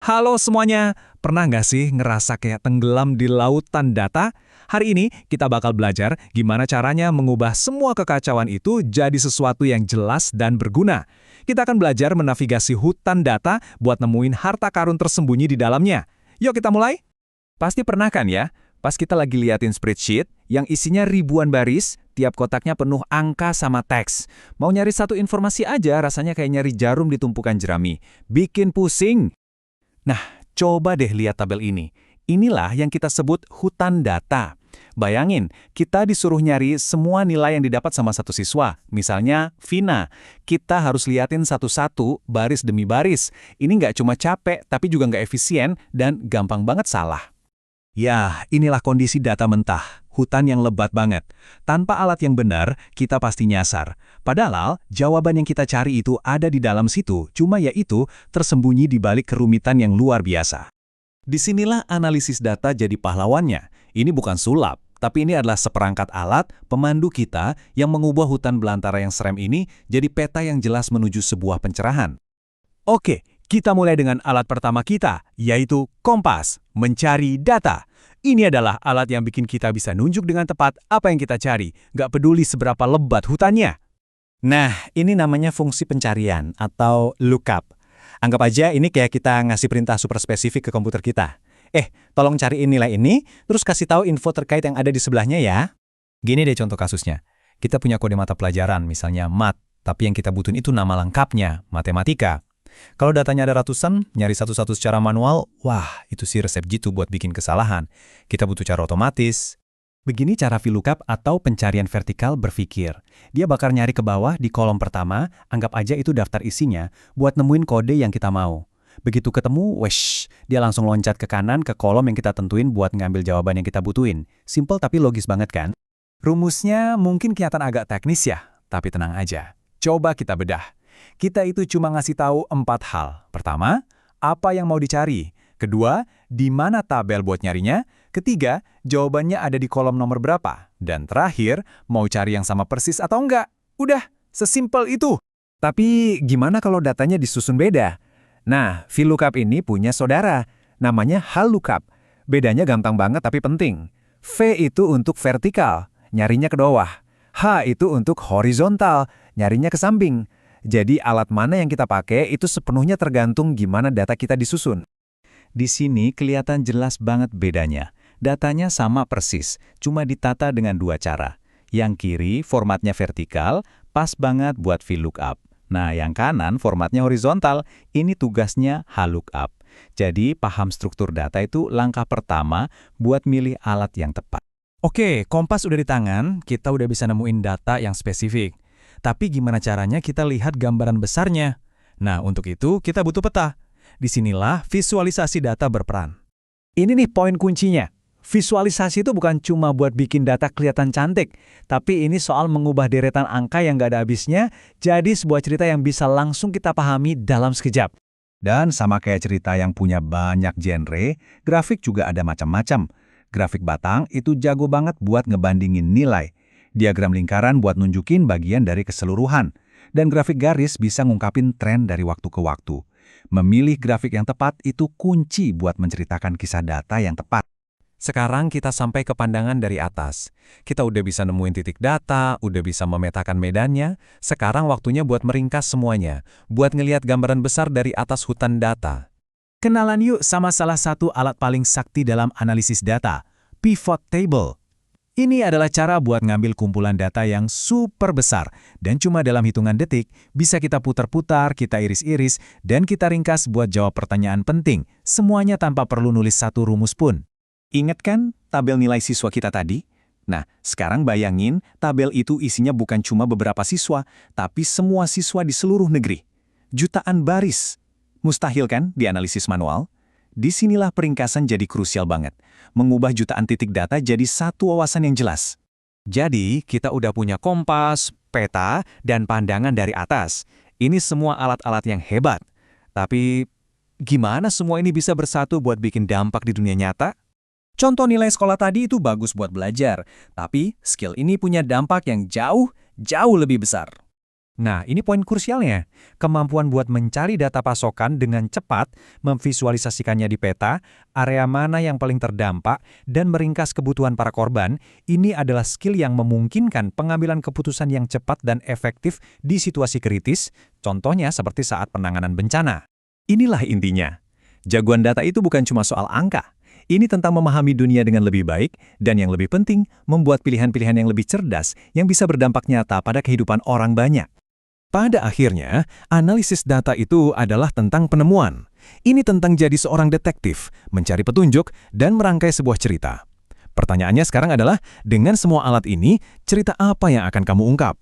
Halo semuanya, pernah nggak sih ngerasa kayak tenggelam di lautan data? Hari ini kita bakal belajar gimana caranya mengubah semua kekacauan itu jadi sesuatu yang jelas dan berguna. Kita akan belajar menavigasi hutan data buat nemuin harta karun tersembunyi di dalamnya. Yuk kita mulai? Pasti pernah kan ya, pas kita lagi liatin spreadsheet yang isinya ribuan baris, tiap kotaknya penuh angka sama teks. Mau nyari satu informasi aja rasanya kayak nyari jarum di tumpukan jerami. Bikin pusing. Nah, coba deh lihat tabel ini. Inilah yang kita sebut hutan data. Bayangin, kita disuruh nyari semua nilai yang didapat sama satu siswa. Misalnya, Vina. Kita harus liatin satu-satu, baris demi baris. Ini nggak cuma capek, tapi juga nggak efisien dan gampang banget salah. Ya, inilah kondisi data mentah. Hutan yang lebat banget. Tanpa alat yang benar, kita pasti nyasar. Padahal, jawaban yang kita cari itu ada di dalam situ, cuma yaitu tersembunyi di balik kerumitan yang luar biasa. Disinilah analisis data jadi pahlawannya. Ini bukan sulap, tapi ini adalah seperangkat alat pemandu kita yang mengubah hutan belantara yang seram ini jadi peta yang jelas menuju sebuah pencerahan. Oke, kita mulai dengan alat pertama kita, yaitu kompas, mencari data. Ini adalah alat yang bikin kita bisa nunjuk dengan tepat apa yang kita cari, nggak peduli seberapa lebat hutannya. Nah, ini namanya fungsi pencarian atau lookup. Anggap aja ini kayak kita ngasih perintah super spesifik ke komputer kita. Tolong cariin nilai ini, terus kasih tahu info terkait yang ada di sebelahnya ya. Gini deh contoh kasusnya. Kita punya kode mata pelajaran, misalnya mat, tapi yang kita butuhin itu nama lengkapnya, matematika. Kalau datanya ada ratusan, nyari satu-satu secara manual, wah, itu sih resep jitu buat bikin kesalahan. Kita butuh cara otomatis. Begini cara VLOOKUP atau pencarian vertikal berpikir. Dia bakal nyari ke bawah di kolom pertama, anggap aja itu daftar isinya, buat nemuin kode yang kita mau. Begitu ketemu, wesh, dia langsung loncat ke kanan ke kolom yang kita tentuin buat ngambil jawaban yang kita butuhin. Simple tapi logis banget kan? Rumusnya mungkin kelihatan agak teknis ya, tapi tenang aja. Coba kita bedah. Kita itu cuma ngasih tahu 4 hal. Pertama, apa yang mau dicari. Kedua, di mana tabel buat nyarinya. Ketiga, jawabannya ada di kolom nomor berapa. Dan terakhir, mau cari yang sama persis atau enggak. Udah, sesimpel itu. Tapi gimana kalau datanya disusun beda? Nah, VLOOKUP ini punya saudara. Namanya HLOOKUP. Bedanya gampang banget tapi penting. V itu untuk vertikal, nyarinya ke bawah. H itu untuk horizontal, nyarinya ke samping. Jadi alat mana yang kita pakai itu sepenuhnya tergantung gimana data kita disusun. Di sini kelihatan jelas banget bedanya. Datanya sama persis, cuma ditata dengan 2 cara. Yang kiri formatnya vertikal, pas banget buat VLOOKUP. Nah, yang kanan formatnya horizontal, ini tugasnya HLOOKUP. Jadi paham struktur data itu langkah pertama buat milih alat yang tepat. Oke, kompas udah di tangan, kita udah bisa nemuin data yang spesifik. Tapi gimana caranya kita lihat gambaran besarnya? Nah, untuk itu kita butuh peta. Disinilah visualisasi data berperan. Ini nih poin kuncinya. Visualisasi itu bukan cuma buat bikin data kelihatan cantik, tapi ini soal mengubah deretan angka yang nggak ada habisnya jadi sebuah cerita yang bisa langsung kita pahami dalam sekejap. Dan sama kayak cerita yang punya banyak genre, grafik juga ada macam-macam. Grafik batang itu jago banget buat ngebandingin nilai. Diagram lingkaran buat nunjukin bagian dari keseluruhan. Dan grafik garis bisa ngungkapin tren dari waktu ke waktu. Memilih grafik yang tepat itu kunci buat menceritakan kisah data yang tepat. Sekarang kita sampai ke pandangan dari atas. Kita udah bisa nemuin titik data, udah bisa memetakan medannya. Sekarang waktunya buat meringkas semuanya. Buat ngelihat gambaran besar dari atas hutan data. Kenalan yuk sama salah satu alat paling sakti dalam analisis data, pivot table. Ini adalah cara buat ngambil kumpulan data yang super besar, dan cuma dalam hitungan detik, bisa kita putar-putar, kita iris-iris, dan kita ringkas buat jawab pertanyaan penting, semuanya tanpa perlu nulis satu rumus pun. Ingat kan tabel nilai siswa kita tadi? Nah, sekarang bayangin tabel itu isinya bukan cuma beberapa siswa, tapi semua siswa di seluruh negeri. Jutaan baris. Mustahil kan dianalisis manual? Disinilah peringkasan jadi krusial banget. Mengubah jutaan titik data jadi satu wawasan yang jelas. Jadi, kita udah punya kompas, peta, dan pandangan dari atas. Ini semua alat-alat yang hebat. Tapi, gimana semua ini bisa bersatu buat bikin dampak di dunia nyata? Contoh nilai sekolah tadi itu bagus buat belajar, tapi skill ini punya dampak yang jauh lebih besar. Nah, ini poin krusialnya. Kemampuan buat mencari data pasokan dengan cepat, memvisualisasikannya di peta, area mana yang paling terdampak, dan meringkas kebutuhan para korban, ini adalah skill yang memungkinkan pengambilan keputusan yang cepat dan efektif di situasi kritis, contohnya seperti saat penanganan bencana. Inilah intinya. Jagoan data itu bukan cuma soal angka. Ini tentang memahami dunia dengan lebih baik, dan yang lebih penting, membuat pilihan-pilihan yang lebih cerdas yang bisa berdampak nyata pada kehidupan orang banyak. Pada akhirnya, analisis data itu adalah tentang penemuan. Ini tentang jadi seorang detektif, mencari petunjuk, dan merangkai sebuah cerita. Pertanyaannya sekarang adalah, dengan semua alat ini, cerita apa yang akan kamu ungkap?